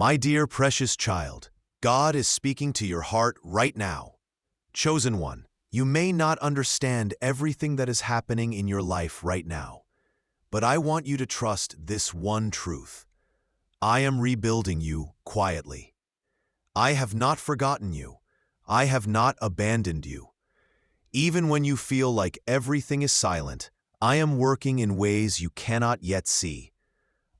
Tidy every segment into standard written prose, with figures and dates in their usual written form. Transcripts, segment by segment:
My dear precious child, God is speaking to your heart right now. Chosen one, you may not understand everything that is happening in your life right now, but I want you to trust this one truth. I am rebuilding you quietly. I have not forgotten you. I have not abandoned you. Even when you feel like everything is silent, I am working in ways you cannot yet see.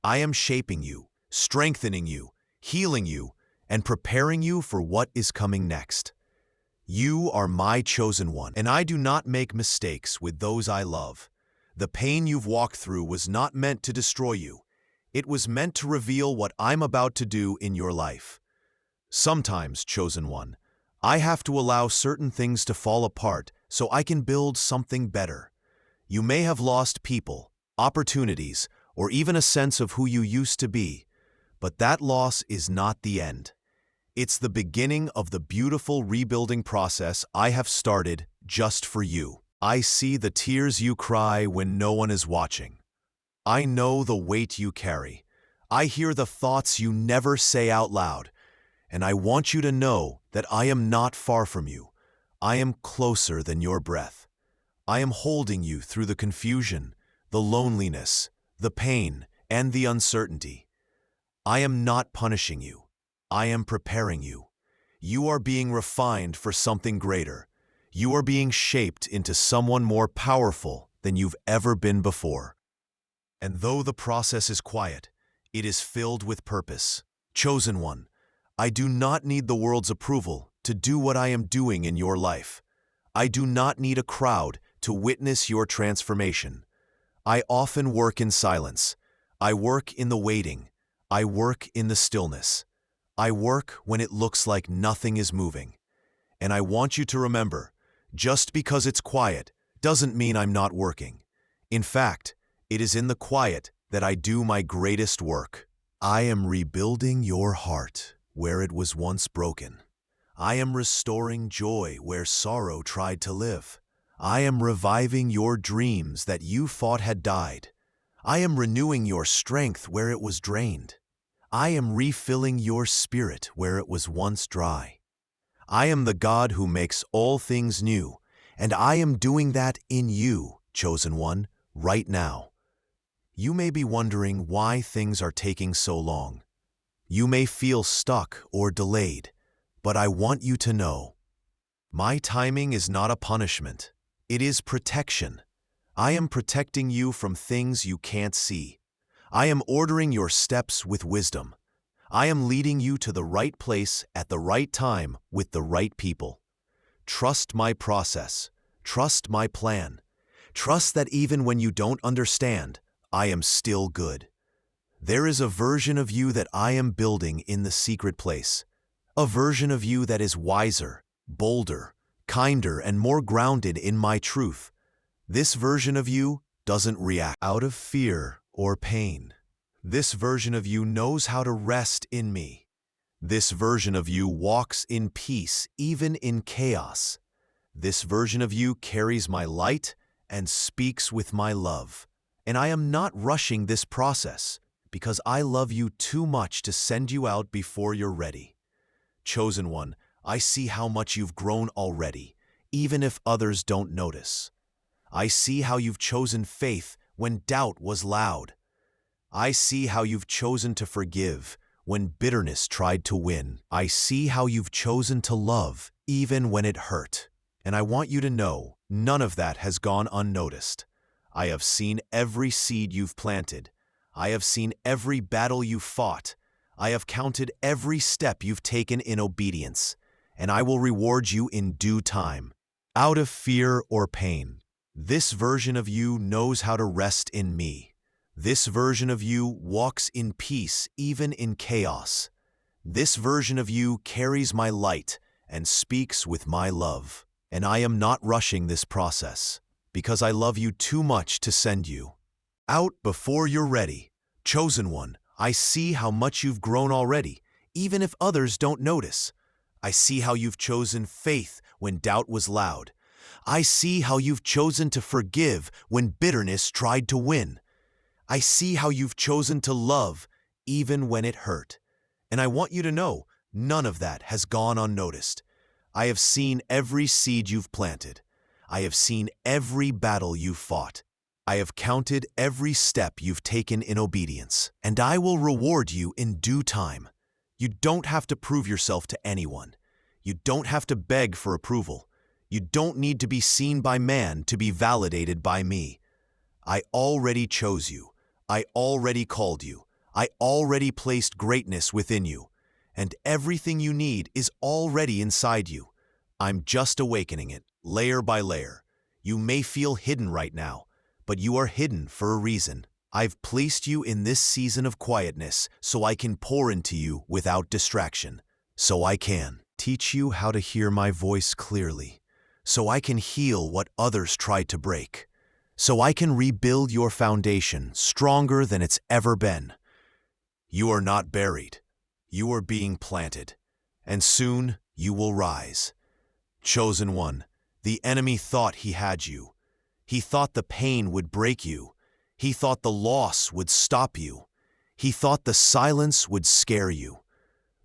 I am shaping you, strengthening you, healing you, and preparing you for what is coming next. You are my chosen one, and I do not make mistakes with those I love. The pain you've walked through was not meant to destroy you. It was meant to reveal what I'm about to do in your life. Sometimes, chosen one, I have to allow certain things to fall apart so I can build something better. You may have lost people, opportunities, or even a sense of who you used to be, but that loss is not the end. It's the beginning of the beautiful rebuilding process I have started just for you. I see the tears you cry when no one is watching. I know the weight you carry. I hear the thoughts you never say out loud. And I want you to know that I am not far from you. I am closer than your breath. I am holding you through the confusion, the loneliness, the pain, and the uncertainty. I am not punishing you. I am preparing you. You are being refined for something greater. You are being shaped into someone more powerful than you've ever been before. And though the process is quiet, it is filled with purpose. Chosen one, I do not need the world's approval to do what I am doing in your life. I do not need a crowd to witness your transformation. I often work in silence. I work in the waiting. I work in the stillness. I work when it looks like nothing is moving. And I want you to remember, just because it's quiet doesn't mean I'm not working. In fact, it is in the quiet that I do my greatest work. I am rebuilding your heart where it was once broken. I am restoring joy where sorrow tried to live. I am reviving your dreams that you thought had died. I am renewing your strength where it was drained. I am refilling your spirit where it was once dry. I am the God who makes all things new, and I am doing that in you, chosen one, right now. You may be wondering why things are taking so long. You may feel stuck or delayed, but I want you to know, my timing is not a punishment. It is protection. I am protecting you from things you can't see. I am ordering your steps with wisdom. I am leading you to the right place at the right time with the right people. Trust my process. Trust my plan. Trust that even when you don't understand, I am still good. There is a version of you that I am building in the secret place. A version of you that is wiser, bolder, kinder, and more grounded in my truth. This version of you doesn't react out of fear or pain. This version of you knows how to rest in me. This version of you walks in peace even in chaos. This version of you carries my light and speaks with my love. And I am not rushing this process because I love you too much to send you out before you're ready. Chosen one, I see how much you've grown already, even if others don't notice. I see how you've chosen faith when doubt was loud. I see how you've chosen to forgive when bitterness tried to win. I see how you've chosen to love even when it hurt. And I want you to know, none of that has gone unnoticed. I have seen every seed you've planted. I have seen every battle you've fought. I have counted every step you've taken in obedience. And I will reward you in due time, out of fear or pain. This version of you knows how to rest in me. This version of you walks in peace even in chaos. This version of you carries my light and speaks with my love. And I am not rushing this process because I love you too much to send you out before you're ready. Chosen one, I see how much you've grown already, even if others don't notice. I see how you've chosen faith when doubt was loud. I see how you've chosen to forgive when bitterness tried to win. I see how you've chosen to love even when it hurt. And I want you to know, none of that has gone unnoticed. I have seen every seed you've planted. I have seen every battle you've fought. I have counted every step you've taken in obedience, and I will reward you in due time. You don't have to prove yourself to anyone. You don't have to beg for approval. You don't need to be seen by man to be validated by me. I already chose you. I already called you. I already placed greatness within you. And everything you need is already inside you. I'm just awakening it, layer by layer. You may feel hidden right now, but you are hidden for a reason. I've placed you in this season of quietness so I can pour into you without distraction. So I can teach you how to hear my voice clearly. So I can heal what others tried to break. So I can rebuild your foundation stronger than it's ever been. You are not buried. You are being planted. And soon you will rise. Chosen one, the enemy thought he had you. He thought the pain would break you. He thought the loss would stop you. He thought the silence would scare you.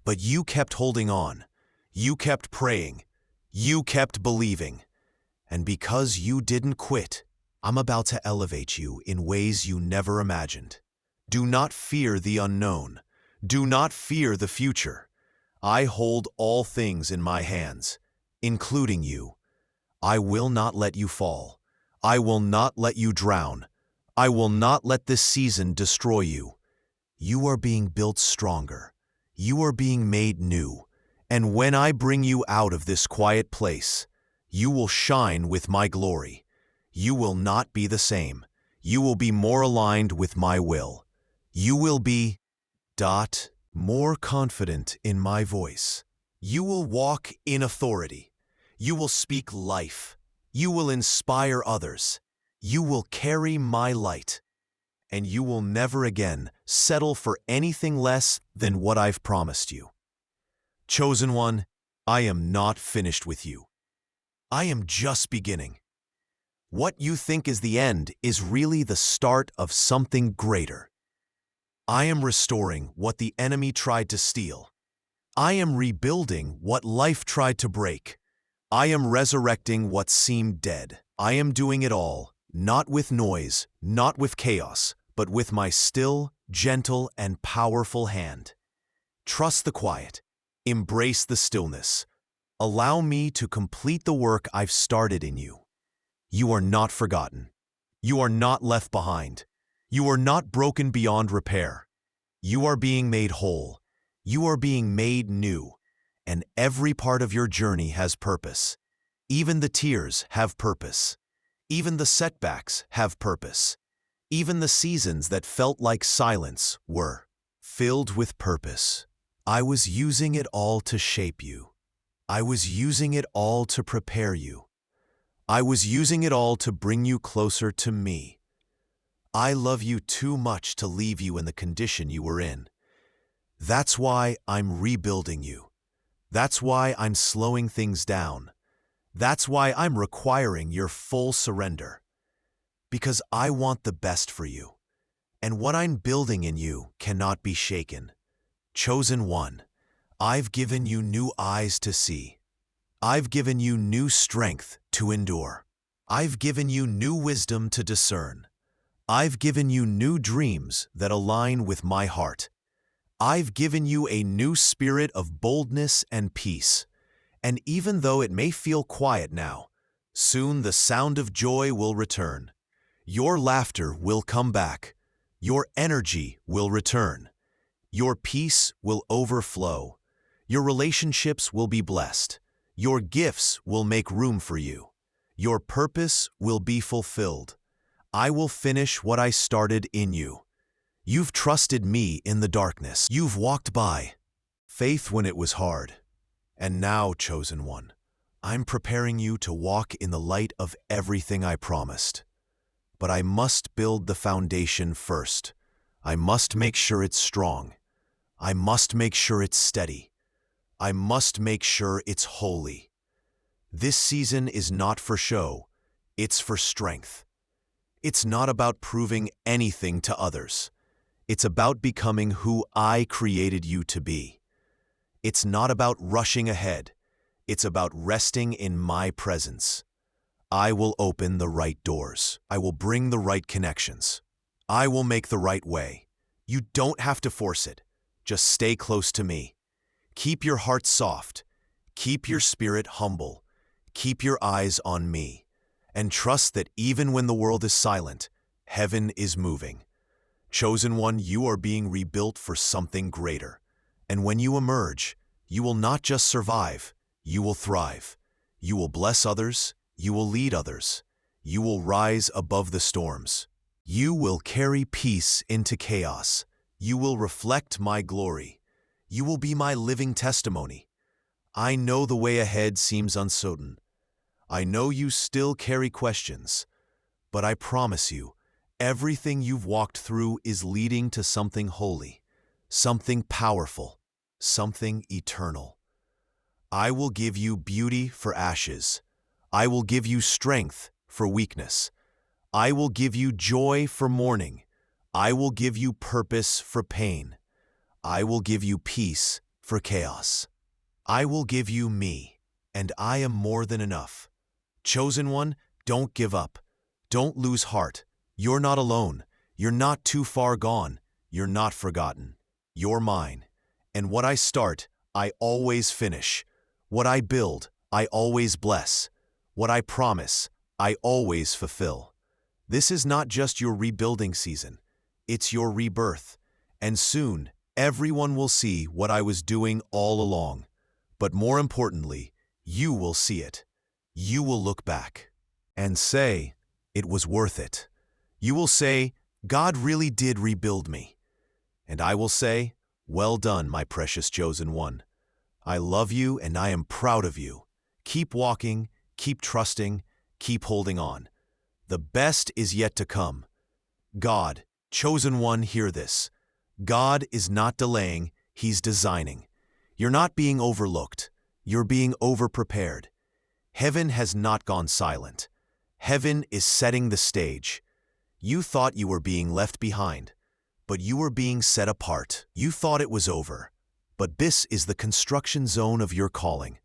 But you kept holding on. You kept praying. You kept believing. And because you didn't quit, I'm about to elevate you in ways you never imagined. Do not fear the unknown. Do not fear the future. I hold all things in my hands, including you. I will not let you fall. I will not let you drown. I will not let this season destroy you. You are being built stronger. You are being made new. And when I bring you out of this quiet place, you will shine with my glory. You will not be the same. You will be more aligned with my will. You will be more confident in my voice. You will walk in authority. You will speak life. You will inspire others. You will carry my light. And you will never again settle for anything less than what I've promised you. Chosen one, I am not finished with you. I am just beginning. What you think is the end is really the start of something greater. I am restoring what the enemy tried to steal. I am rebuilding what life tried to break. I am resurrecting what seemed dead. I am doing it all, not with noise, not with chaos, but with my still, gentle, and powerful hand. Trust the quiet. Embrace the stillness. Allow me to complete the work I've started in you. You are not forgotten. You are not left behind. You are not broken beyond repair. You are being made whole. You are being made new. And every part of your journey has purpose. Even the tears have purpose. Even the setbacks have purpose. Even the seasons that felt like silence were filled with purpose. I was using it all to shape you. I was using it all to prepare you. I was using it all to bring you closer to me. I love you too much to leave you in the condition you were in. That's why I'm rebuilding you. That's why I'm slowing things down. That's why I'm requiring your full surrender. Because I want the best for you. And what I'm building in you cannot be shaken. Chosen one, I've given you new eyes to see. I've given you new strength to endure. I've given you new wisdom to discern. I've given you new dreams that align with my heart. I've given you a new spirit of boldness and peace. And even though it may feel quiet now, soon the sound of joy will return. Your laughter will come back. Your energy will return. Your peace will overflow. Your relationships will be blessed. Your gifts will make room for you. Your purpose will be fulfilled. I will finish what I started in you. You've trusted me in the darkness. You've walked by faith when it was hard. And now, chosen one, I'm preparing you to walk in the light of everything I promised. But I must build the foundation first. I must make sure it's strong. I must make sure it's steady. I must make sure it's holy. This season is not for show. It's for strength. It's not about proving anything to others. It's about becoming who I created you to be. It's not about rushing ahead. It's about resting in my presence. I will open the right doors. I will bring the right connections. I will make the right way. You don't have to force it. Just stay close to me. Keep your heart soft. Keep your spirit humble. Keep your eyes on me. And trust that even when the world is silent, heaven is moving. Chosen one, you are being rebuilt for something greater. And when you emerge, you will not just survive, you will thrive. You will bless others, you will lead others. You will rise above the storms. You will carry peace into chaos. You will reflect my glory. You will be my living testimony. I know the way ahead seems uncertain. I know you still carry questions, but I promise you, everything you've walked through is leading to something holy, something powerful, something eternal. I will give you beauty for ashes. I will give you strength for weakness. I will give you joy for mourning. I will give you purpose for pain. I will give you peace for chaos. I will give you me, and I am more than enough. Chosen one, don't give up. Don't lose heart. You're not alone. You're not too far gone. You're not forgotten. You're mine. And what I start, I always finish. What I build, I always bless. What I promise, I always fulfill. This is not just your rebuilding season. It's your rebirth. And soon, everyone will see what I was doing all along. But more importantly, you will see it. You will look back and say, it was worth it. You will say, God really did rebuild me. And I will say, well done, my precious chosen one. I love you and I am proud of you. Keep walking, keep trusting, keep holding on. The best is yet to come. God, chosen one, hear this. God is not delaying, He's designing. You're not being overlooked. You're being overprepared. Heaven has not gone silent. Heaven is setting the stage. You thought you were being left behind, but you were being set apart. You thought it was over, but this is the construction zone of your calling.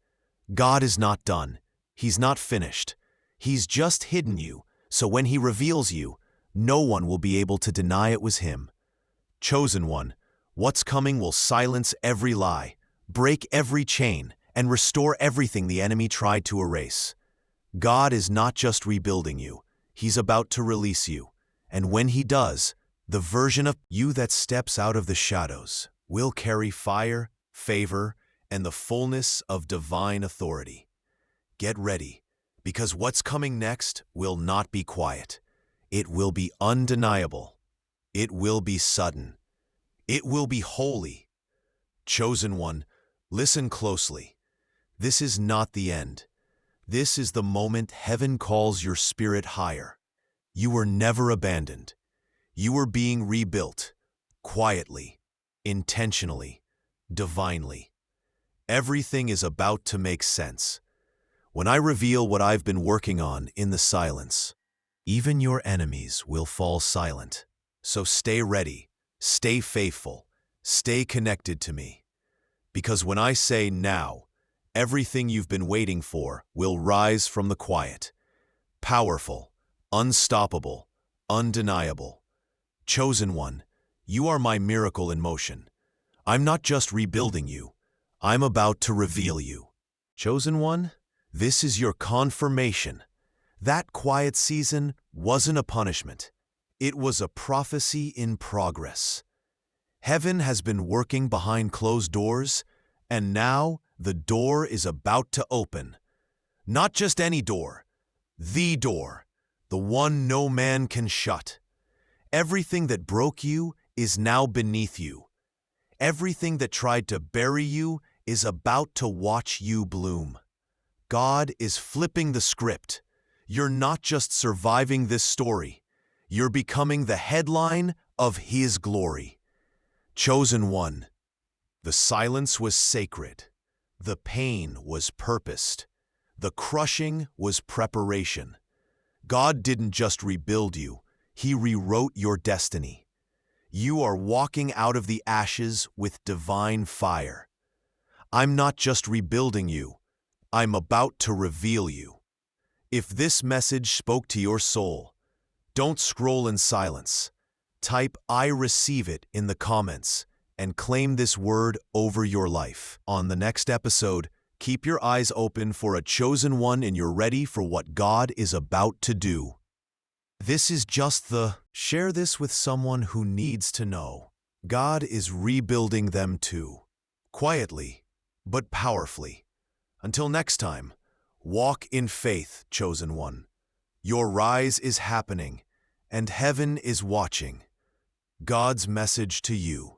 God is not done. He's not finished. He's just hidden you, so when He reveals you, no one will be able to deny it was Him. Chosen one, what's coming will silence every lie, break every chain, and restore everything the enemy tried to erase. God is not just rebuilding you. He's about to release you. And when He does, the version of you that steps out of the shadows will carry fire, favor, and the fullness of divine authority. Get ready, because what's coming next will not be quiet. It will be undeniable. It will be sudden. It will be holy. Chosen one, listen closely. This is not the end. This is the moment heaven calls your spirit higher. You were never abandoned. You were being rebuilt, quietly, intentionally, divinely. Everything is about to make sense. When I reveal what I've been working on in the silence, even your enemies will fall silent. So stay ready, stay faithful, stay connected to me. Because when I say now, everything you've been waiting for will rise from the quiet. Powerful, unstoppable, undeniable. Chosen one, you are my miracle in motion. I'm not just rebuilding you. I'm about to reveal you. Chosen one, this is your confirmation. That quiet season wasn't a punishment. It was a prophecy in progress. Heaven has been working behind closed doors, and now the door is about to open. Not just any door, the one no man can shut. Everything that broke you is now beneath you. Everything that tried to bury you is about to watch you bloom. God is flipping the script. You're not just surviving this story. You're becoming the headline of His glory. Chosen one, the silence was sacred. The pain was purposed. The crushing was preparation. God didn't just rebuild you. He rewrote your destiny. You are walking out of the ashes with divine fire. I'm not just rebuilding you, I'm about to reveal you. If this message spoke to your soul, don't scroll in silence. Type "I receive it" in the comments and claim this word over your life. On the next episode, keep your eyes open for a chosen one and you're ready for what God is about to do. This is just the share this with someone who needs to know. God is rebuilding them too, quietly but powerfully. Until next time, walk in faith, chosen one. Your rise is happening, and heaven is watching. God's message to you.